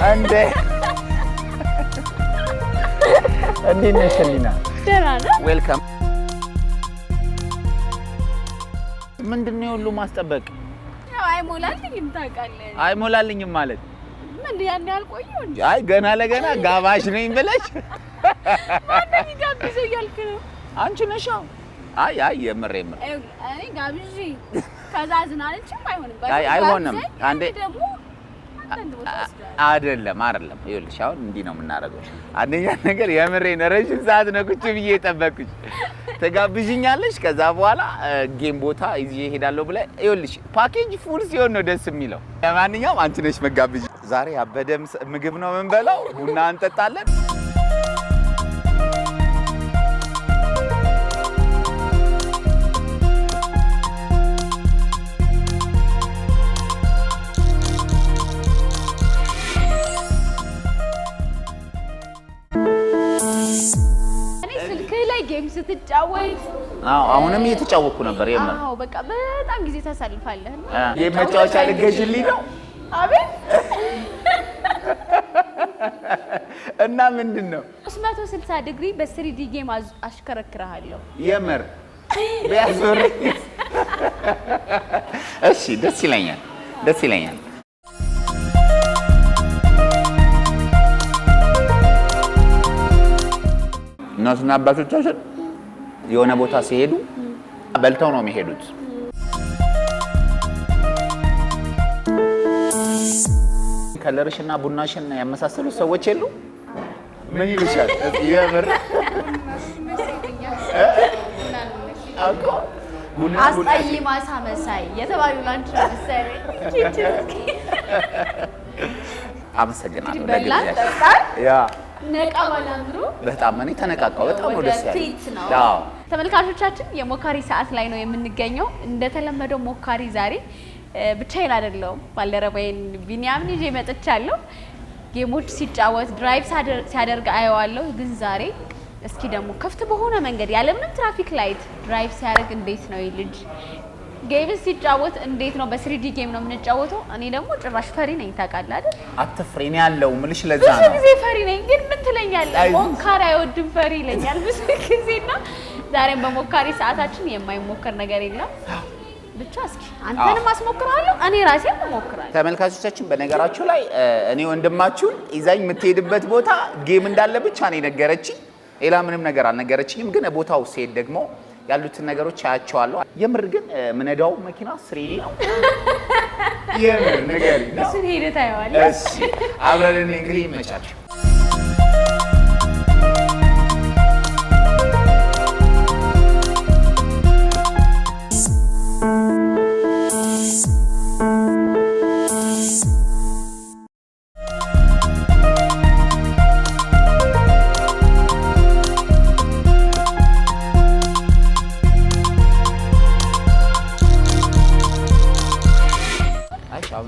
እንዴ እንዴት ነሽ ሊና? ደህና ነህ? ዌልካም። ምንድነው ሁሉ ማስጠበቅ? ያው አይሞላልኝም ታውቃለህ። አይሞላልኝም ማለት ምን ያን ያልቆየው እንዴ? አይ ገና ለገና ጋባሽ ነኝ ብለሽ ማን ይጋብዘው ያልክ ነው? አንቺ ነሽ። አይ የምር እኔ ጋብዥ ከዛ ዝናልችም አይሆንም። አይሆንም። አንዴ ደግሞ አይደለም ይኸውልሽ አሁን እንዲህ ነው የምናደርገው። አንደኛ ነገር የምሬን ረጅም ሰዓት ነው ቁጭ ብዬ የጠበቅኩሽ። ተጋብዥኛለሽ ከዛ በኋላ ጌም ቦታ ይዤ እሄዳለሁ ብለህ ይኸውልሽ ፓኬጅ ፉል ሲሆን ነው ደስ የሚለው። ለማንኛውም አንቺ ነሽ መጋብዥ። ዛሬ አበደም ምግብ ነው የምንበላው፣ ቡና እንጠጣለን። ጌም ስትጫወት አሁንም እየተጫወኩ ነበር የምር። አዎ በቃ በጣም ጊዜ ታሳልፋለህ። ጌም መጫወቻ ልገዥልኝ ነው? አቤት እና ምንድነው 360 ዲግሪ በ3D ጌም አሽከረክራለሁ። የምር ቢያዞር እሺ ደስ ይለኛል። እናትና አባቶቻችን የሆነ ቦታ ሲሄዱ በልተው ነው የሚሄዱት። ከለርሽና ቡናሽን ያመሳሰሉ ሰዎች የሉ? ምን ይልሻል? የምር አስጣይ ማሳ መሳይ የተባሉ ላንቺ መሰሪ አመሰግናለሁ። ያ ነቃ ባላምሩ በጣም እኔ ተነቃቃው። በጣም ነው ደስ ያለኝ። አዎ ተመልካቾቻችን የሞካሪ ሰዓት ላይ ነው የምንገኘው። እንደተለመደው ሞካሪ ዛሬ ብቻዬን አይደለሁም፣ ባልደረባዬን ቢኒያምን ይዤ መጥቻለሁ። ጌሞች ሲጫወት ድራይቭ ሲያደርግ አየዋለሁ። ግን ዛሬ እስኪ ደግሞ ክፍት በሆነ መንገድ ያለምንም ትራፊክ ላይት ድራይቭ ሲያደርግ እንዴት ነው ይልጅ ጌም ሲጫወት እንዴት ነው? በ3D ጌም ነው የምንጫወተው። እኔ ደግሞ ጭራሽ ፈሪ ነኝ ታውቃለህ አይደል? አትፍሪ ነው ያለው ምልሽ። ለዛ ነው ብዙ ጊዜ ፈሪ ነኝ። ግን ምን ትለኛለህ? ሞካሪ አይወድም ፈሪ ይለኛል ብዙ ጊዜና ዛሬም በሞካሪ ሰዓታችን የማይሞከር ነገር የለም። ብቻ እስኪ አንተንም አስሞክራለሁ፣ እኔ ራሴም እሞክራለሁ። ተመልካቾቻችን በነገራችሁ ላይ እኔ ወንድማችሁን ይዛኝ የምትሄድበት ቦታ ጌም እንዳለ ብቻ ነው የነገረችኝ። ሌላ ምንም ነገር አልነገረችኝም። ግን ቦታው ሲሄድ ደግሞ ያሉትን ነገሮች አያቸዋለሁ። የምር ግን ምነዳው መኪና 3D ነው። የምር ነገር ነው። እሱን ሄደህ ታየዋለህ። እሺ አብረን እንግዲህ ይመቻችሁ።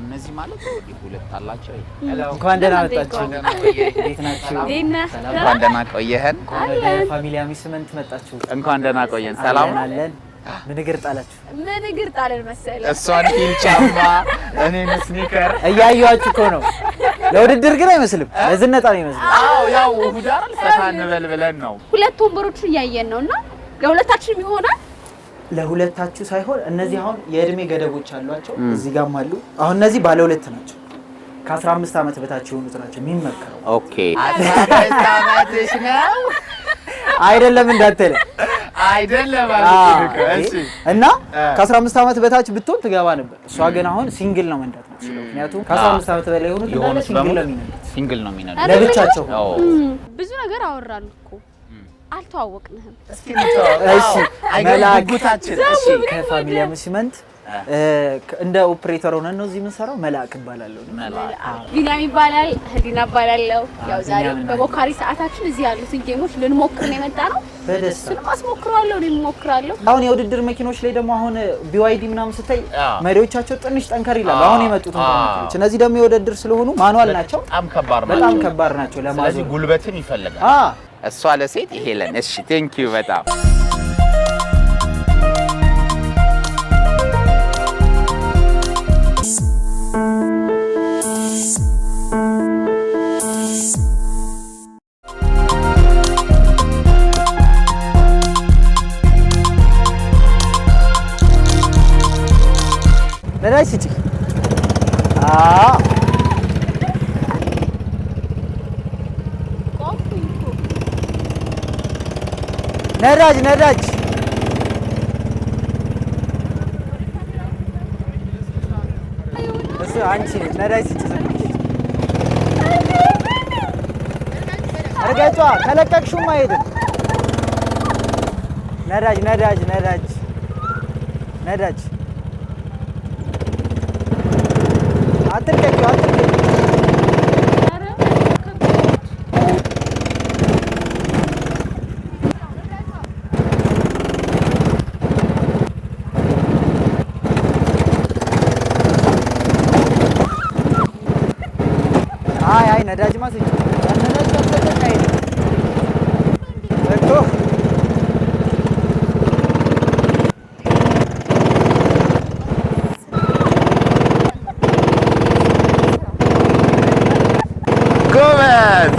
እነዚህ ማለት ሁለት አላቸው። እንኳን ደህና መጣችሁ። እንዴት ናችሁ? እንኳን ደህና ቆየህን። ፋሚሊ አሚስመንት መጣችሁ። እንኳን ደህና ቆየን። ሰላም አለን። ምን እግር ጣላችሁ? ምን እግር ጣለን መሰለህ? እሷን ሂል ጫማ እኔን ስኒከር እያየኋችሁ እኮ ነው። ለውድድር ግን አይመስልም፣ ለዝነጣ ነው ይመስላል። አዎ ያው ሁዳር ፈታ እንበል ብለን ነው። ሁለት ወንበሮች እያየን ነውና ለሁለታችንም ይሆናል። ለሁለታችሁ ሳይሆን እነዚህ አሁን የእድሜ ገደቦች አሏቸው። እዚህ ጋርም አሉ። አሁን እነዚህ ባለ ሁለት ናቸው። ከ15 ዓመት በታች የሆኑት ናቸው የሚመከረው። ኦኬ 15 ዓመትሽ ነው አይደለም እንዳትለ አይደለም ማለት ነው። እሺ እና ከ15 ዓመት በታች ብትሆን ትገባ ነበር። እሷ ግን አሁን ሲንግል ነው መንዳት ነው። ምክንያቱም ከ15 ዓመት በላይ የሆኑት እንዳለ ሲንግል ነው የሚነዱት ለብቻቸው። ብዙ ነገር አወራን እኮ አልተዋወቅንህም። እስኪ እሺ መላእክታችን እሺ ከፋሚሊ አሚስመንት እንደ ኦፕሬተር ሆነን ነው እዚህ የምንሰራው። መላእክ እባላለሁ። ቢኒያም ይባላል፣ ህሊና እባላለሁ። ያው ዛሬ በሞካሪ ሰዓታችን እዚህ ያሉትን ጌሞች ልንሞክር ነው የመጣነው። በደስታ አስሞክራለሁ፣ እኔም እሞክራለሁ። አሁን የውድድር መኪኖች ላይ ደግሞ አሁን BYD ምናምን ስታይ መሪዎቻቸው ትንሽ ጠንከር ይላል። አሁን የመጡት መኪኖች እነዚህ ደግሞ የውድድር ስለሆኑ ማኑዋል ናቸው። በጣም ከባድ ናቸው ለማዞር። ስለዚህ ጉልበትን ይፈልጋል። እሷ ለሴት ሄለን። እሺ ቴንክ ዩ በጣም ነዳጅ ስጪ። ነዳጅ እሱ አንቺ ነዳጅ ስጪ። እርገጫ ከለቀቅሽውም አይሄድም። ነዳጅ አትልቀቂው። አይ ነዳጅ ማስጭ ነዳጅ ተሰጠኝ አይደል እኮ ጎበዝ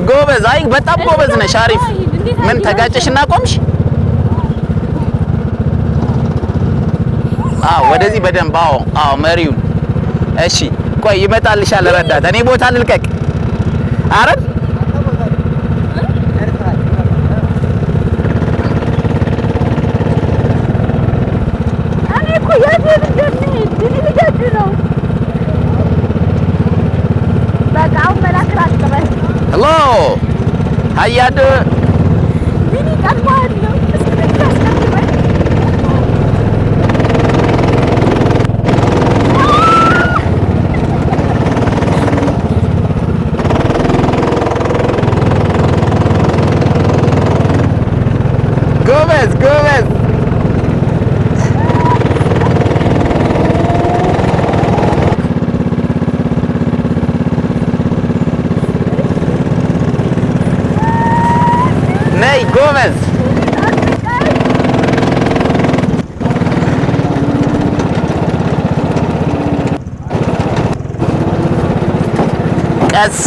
ጎበዝ። አይ በጣም ጎበዝ ነሽ። አሪፍ። ምን ተጋጨሽና ቆምሽ? ወደዚህ በደንብ መሪውን። እሺ ቆይ ይመጣልሻል ረዳት። እኔ ቦታ ልልቀቅ። አረን ሄሎ ሀያድ ጎበዝ ነይ ጎበዝ። ቀስ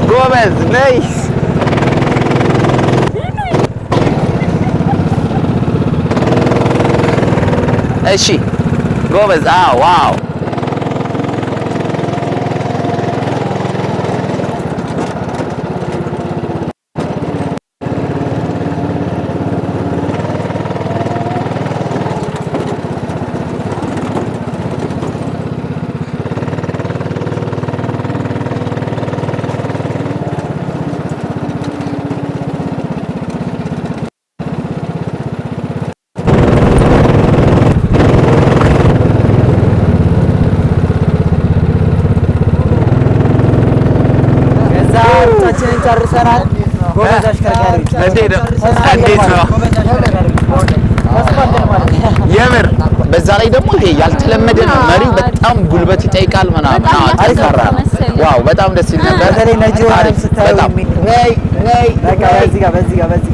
ጎበዝ ነይ። እሺ ጎበዝ። ዋው ጨርሰናል። ጎበዝ አሽከርካሪዎች እንዴት ነው? የምር በዛ ላይ ደግሞ ይሄ ያልተለመደ ነው። መሪው በጣም ጉልበት ይጠይቃል ምናምን። ጠንካራ ነው። ዋው በጣም ደስ ይል ነበር። በተለይ ነጂው ስታዩ ነይ በቃ በዚህ ጎበዝ።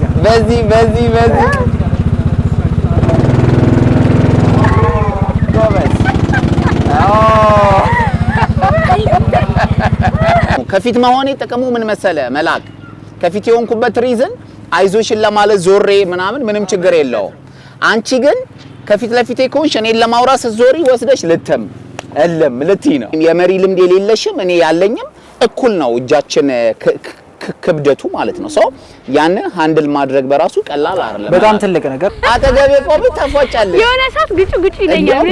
ከፊት መሆኔ ጥቅሙ ምን መሰለ መላክ? ከፊት የሆንኩበት ሪዝን አይዞሽን ለማለት ዞሬ ምናምን ምንም ችግር የለውም። አንቺ ግን ከፊት ለፊቴ ከሆንሽ እኔን ለማውራት ዞሪ ወስደሽ ልትይ ነው። የመሪ ልምድ የሌለሽም እኔ ያለኝም እኩል ነው። እጃችን ክብደቱ ማለት ነው። ሰው ያንን ሃንድል ማድረግ በራሱ ቀላል አይደለም። በጣም ትልቅ ነገር። አጠገቤ ቆም ተፏጫለሽ። የሆነ ሰዓት ግጭ ይለኛል።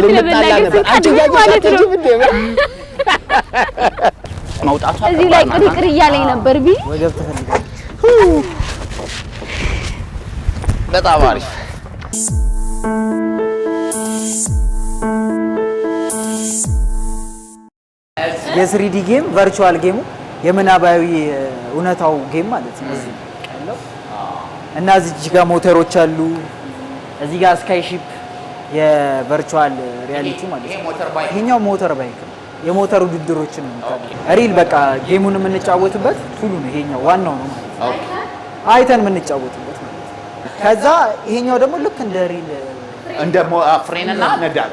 አንቺ ጋር ማለት ነው። መውጣቷ እዚህ ላይ ቅሪቅር እያለኝ ነበር ቢ ወገብ ተፈልጋለች። በጣም አሪፍ የስሪዲ ጌም ቨርቹዋል ጌሙ የምናባዊ እውነታው ጌም ማለት ነው። እዚህ ያለው እና እዚህ ጋር ሞተሮች አሉ። እዚህ ጋር ስካይ ሺፕ የቨርቹዋል ሪያሊቲ ማለት ነው። ይሄኛው ሞተር ባይክ ነው። የሞተር ውድድሮችን ነው ሪል በቃ ጌሙን የምንጫወትበት ቱሉ ነው። ይሄኛው ዋናው ነው ማለት ነው። አይተን የምንጫወትበት ማለት ነው። ከዛ ይሄኛው ደግሞ ልክ እንደ ሪል እንደ ፍሬን እና ነዳጅ።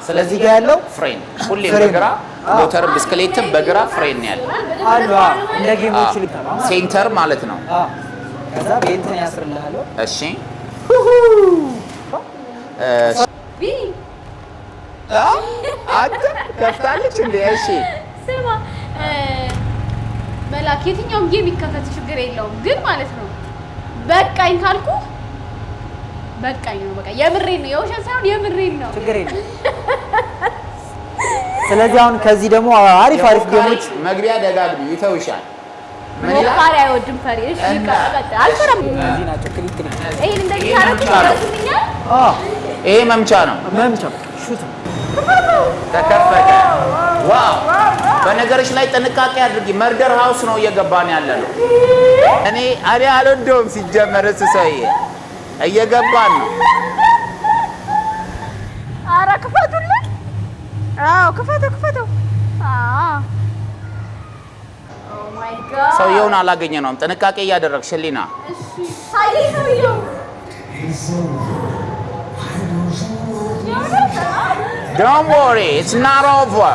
ስለዚህ ጋር ያለው ፍሬን ሁሌም በግራ ሞተር ብስክሌትም በግራ ፍሬን ነው ያለው አሉ። እንደ ጌሞች ልታማ ሴንተር ማለት ነው። ከዛ በእንትን ያስርልሃል። እሺ አንተ ከፍታለች እንዴ? እሺ ስማ መላክ የትኛውም ጌም ይከፈት ችግር የለውም ግን ማለት ነው በቃኝ ካልኩ በቃኝ ነው። በቃ የምሬን ነው፣ የውሸት ሳይሆን የምሬን ነው። ችግር የለም። ስለዚህ አሁን ከዚህ ደግሞ አሪፍ ጌሞች መግቢያ ደጋግሚ ይተውሻል። ሞካሪ አይወድም ፈሪ። እሺ ቀጥታ አልፈረም። እዚህ ናቸው ክሊክ ክሊክ። ይሄን እንደዚህ ታረቁኛል። ይሄ መምቻ ነው። መምቻ ሹት ተከፈተ። ዋው! በነገርሽ ላይ ጥንቃቄ አድርጊ። መርደር ሃውስ ነው እየገባን ያለ ነው። እኔ አልወደውም ሲጀመር እሱ ሰውዬ እየገባን ነው። ኧረ ክፈቱልን። አዎ ክፈተው። ኦ ማይ ጋድ ሰውየውን አላገኘነውም። ጥንቃቄ እያደረግሽ ህሊና። እሺ ሳይ ሰውየው Don't worry, it's not over.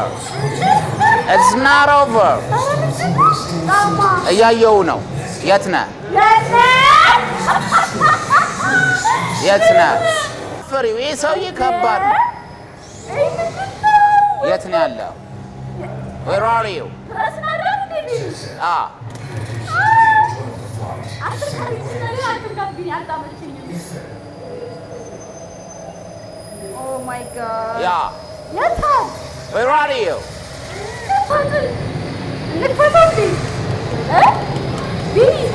It's not over. እያየው ነው። የት ነህ? የት ነህ? ፍሪው ይሄ ሰውዬ ከባድ ነው። የት ነው ያለው? Where are you? Oh my god. Yeah. Yes. Where are you? Look for something. Eh? Billy.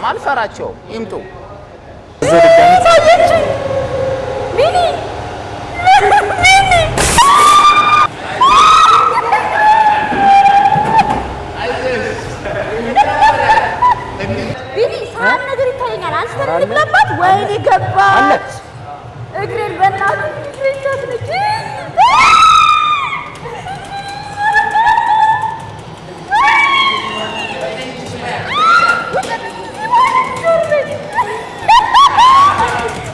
አልፈራቸውም። ይምጡ። ቢኒ ሳን ነገር ይታየኛል። አንስተን ልብለባት ወይኔ ገባች እግሬን በእናትህ ክሬቻት ነች።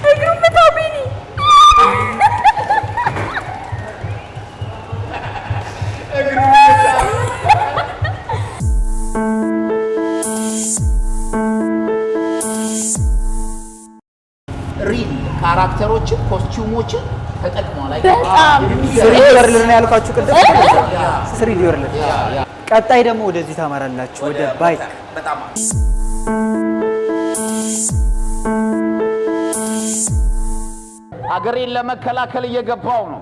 እግሩን ምታው ቢኒ ሪል ካራክተሮችን ኮስቲዩሞችን ተጠቅሟል። በጣም ስሪ ወርልድ ነው ያልኳችሁ ቅድም። ስሪ ወርልድ። ቀጣይ ደግሞ ወደዚህ ታመራላችሁ ወደ ባይክ። በጣም ሀገሬን ለመከላከል እየገባው ነው።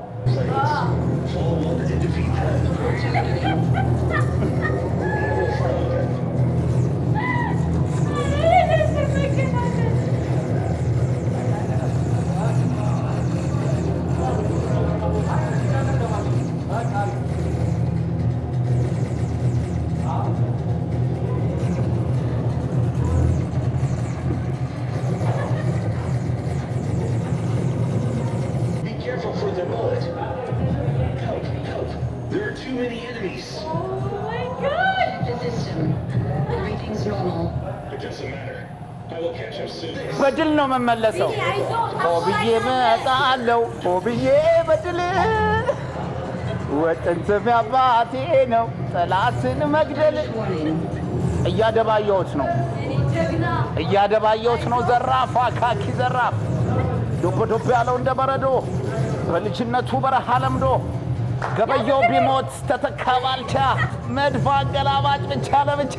በድል ነው መመለሰው። ሆብዬ መጣለው ሆብዬ በድል ወጥን ስም አባቴ ነው ጠላትን መግደል። እያደባየሁት ነው ዘራፍ አካኪ ዘራፍ ዶብ ያለው እንደ በረዶ በልጅነቱ በረሃ ለምዶ ገበየው ቢሞት ተተካ ባልቻ መድፋ ገላባጭ ብቻ ለብቻ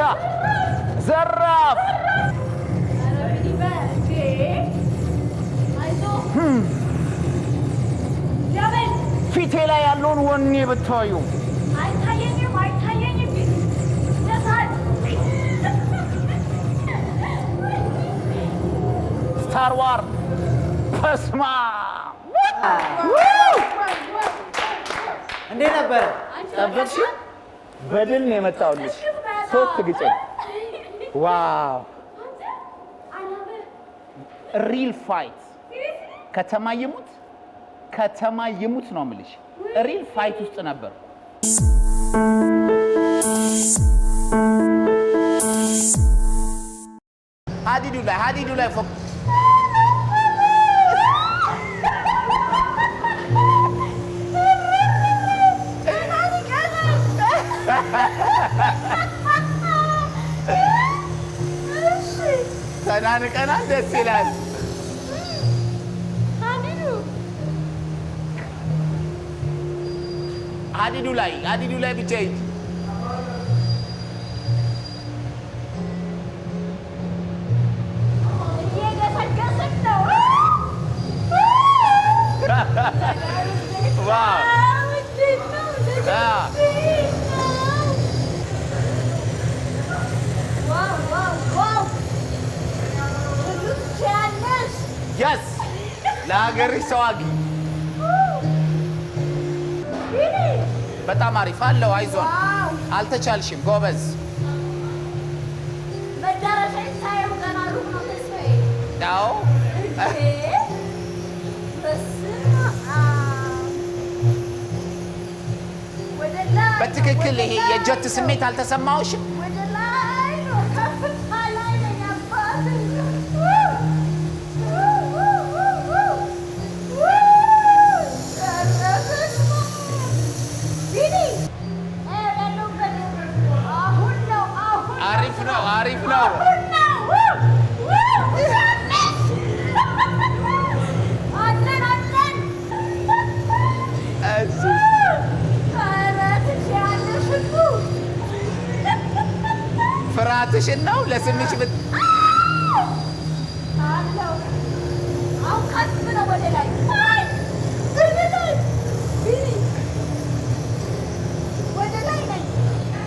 ዘራፍ ፊቴ ላይ ያለውን ወኔ ብታዩ አይታየኝም ስታር ዋር በስማ እንዴት ነበረ? ጠበቅሽ? በድል ነው የመጣሁልሽ። 3 ግጭት። ዋው ሪል ፋይት ከተማ ይሙት ነው የምልሽ። ሪል ፋይት ውስጥ ነበር። ሀዲዱ ላይ ፎቅ ተናንቀናል። ደስ ይላል። ሀዲዱ ላይ ብቻ ሂጂ። የስ ለሀገርሽ ሰው አግኝ። በጣም አሪፍ አለው። አይዞን፣ አልተቻልሽም። ጎበዝ። አዎ በትክክል ይሄ የጀት ስሜት አልተሰማውሽም? አሪፍ ነው። ፍርሃትሽን ነው ለስምሽ ብት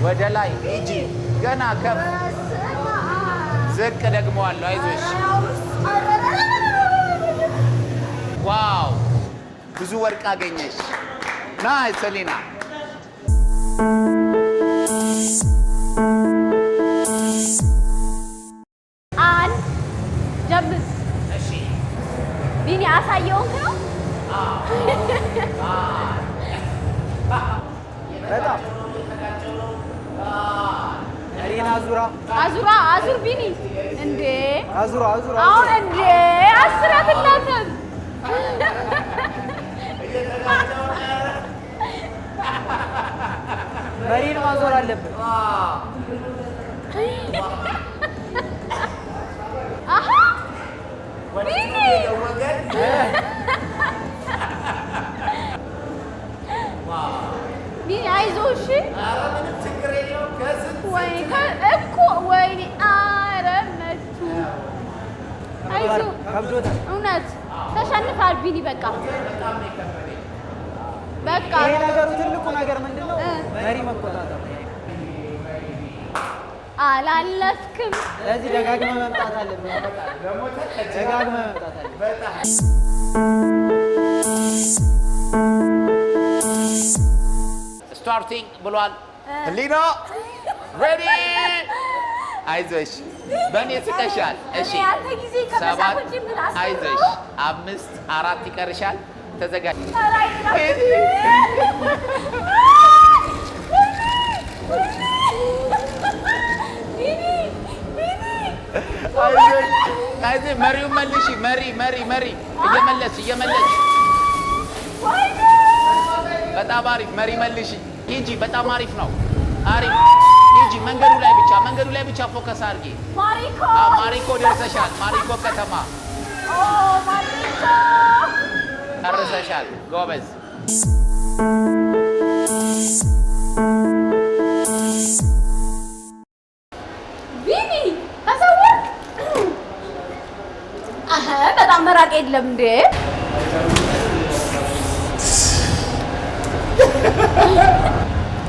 ወደ ላይ ሂጂ። ገና ከፍ ዝቅ ደግመዋለሁ። አይዞሽ። ዋው ብዙ ወርቅ አገኘሽ። ናይስ ሰሊና። ጀምር። እሺ ቢኒ አሳየውክ ነው። በጣም እኔን አዙር ቢኒ እንዴ አዙራ አሁን እንዴ አስራትላተም መሪን ማዞር አለብን። አሃ ቢኒ ቢኒ አይዞህ እሺ። ወይኔ ኧረ መቱ። አይዞህ እውነት ተሸንፋል ቢኒ። በቃ ይሄ ነገሩ ትልቁ ነገር ምንድን ነው? መሪ መቆጣጠር። አላለፍክም። ስለዚህ ደጋግመህ መምጣት አለብህ። ስታርቲንግ ብሏል። ሊኖ ሬዲ። አይዞሽ፣ በእኔ ስቀሻል። እሺ 7 አይዞሽ፣ 5 4 ይቀርሻል። ተዘጋጅ። አይዞሽ፣ መሪውን መልሺ። መሪ እየመለስሽ በጣም አሪፍ። መሪ መልሺ። ሂጂ። በጣም አሪፍ ነው። አሪፍ ሂጂ። መንገዱ ላይ ብቻ ፎከስ አድርጊ። ማሪኮ ደርሰሻል። ማሪኮ ከተማ ደርሰሻል። ጎበዝ። ቢኒ ተሰወርክ። በጣም መራቅ የለም እንዴ?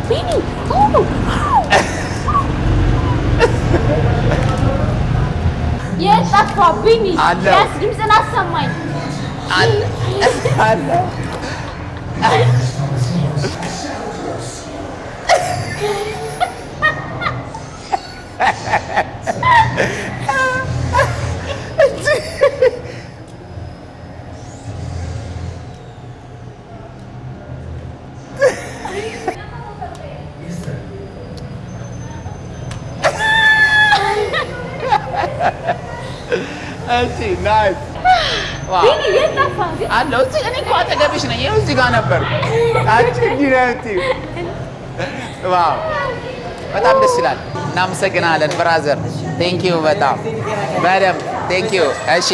ቢኒ የጠፋ ቢኒ ያስ ድምፅን አሰማኝ አለ እሺ ናይስ ቢኒ የጠፋ አለው እዚህ እኔ እኮ አጠገብሽ ነኝ ይኸው እዚህ ጋር ነበር አንቺ ዲናቲ ዋው በጣም ደስ ይላል እናመሰግናለን ብራዘር ቴንክ ዩ በጣም ቴንክ ዩ እሺ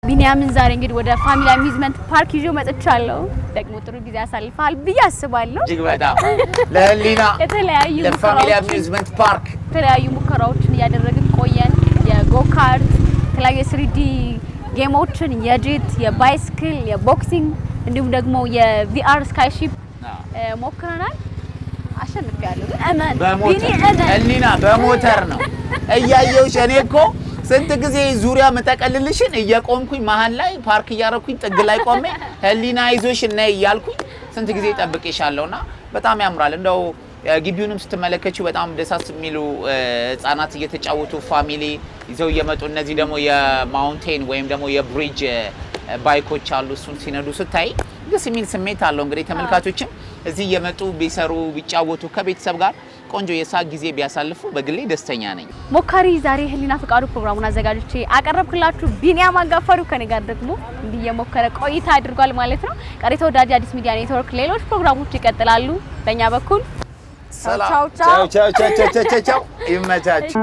ቢኒያምን ዛሬ እንግዲህ ወደ ፋሚሊ አሚዝመንት ፓርክ ይዤው መጥቻለሁ። ደግሞ ጥሩ ጊዜ ያሳልፋል ብዬ አስባለሁ። እጅግ በጣም ለህሊና የተለያዩ ለፋሚሊ አሚዝመንት ፓርክ የተለያዩ ሙከራዎችን እያደረግን ቆየን። የጎካርት የተለያዩ የስሪዲ ጌሞችን፣ የጄት፣ የባይስክል፣ የቦክሲንግ እንዲሁም ደግሞ የቪአር ስካይሺፕ ሞክረናል። አሸንፌያለሁ። ግን እመን ቢኒ እመን ህሊና በሞተር ነው እያየሁሽ እኔ እኮ ስንት ጊዜ ዙሪያ መጠቀልልሽን እየቆምኩኝ መሀል ላይ ፓርክ እያረኩኝ ጥግ ላይ ቆሜ ህሊና አይዞሽ ነይ እያልኩኝ ስንት ጊዜ ጠብቄሻለሁና በጣም ያምራል። እንደው ግቢውንም ስትመለከቺው በጣም ደሳስ የሚሉ ህጻናት እየተጫወቱ ፋሚሊ ይዘው እየመጡ እነዚህ ደግሞ የማውንቴን ወይም ደግሞ የብሪጅ ባይኮች አሉ። እሱን ሲነዱ ስታይ ደስ የሚል ስሜት አለው። እንግዲህ ተመልካቾችም እዚህ እየመጡ ቢሰሩ ቢጫወቱ ከቤተሰብ ጋር ቆንጆ የሳቅ ጊዜ ቢያሳልፉ በግሌ ደስተኛ ነኝ። ሞካሪ ዛሬ ህሊና ፍቃዱ ፕሮግራሙን አዘጋጅቼ አቀረብኩላችሁ። ቢኒያም አጋፈሩ ከኔ ጋር ደግሞ እንዲህ የሞከረ ቆይታ አድርጓል ማለት ነው። ቀሪ ተወዳጅ አዲስ ሚዲያ ኔትወርክ ሌሎች ፕሮግራሞች ይቀጥላሉ። በእኛ በኩል ቻው ቻው ቻው ቻው ቻው ይመቻችሁ።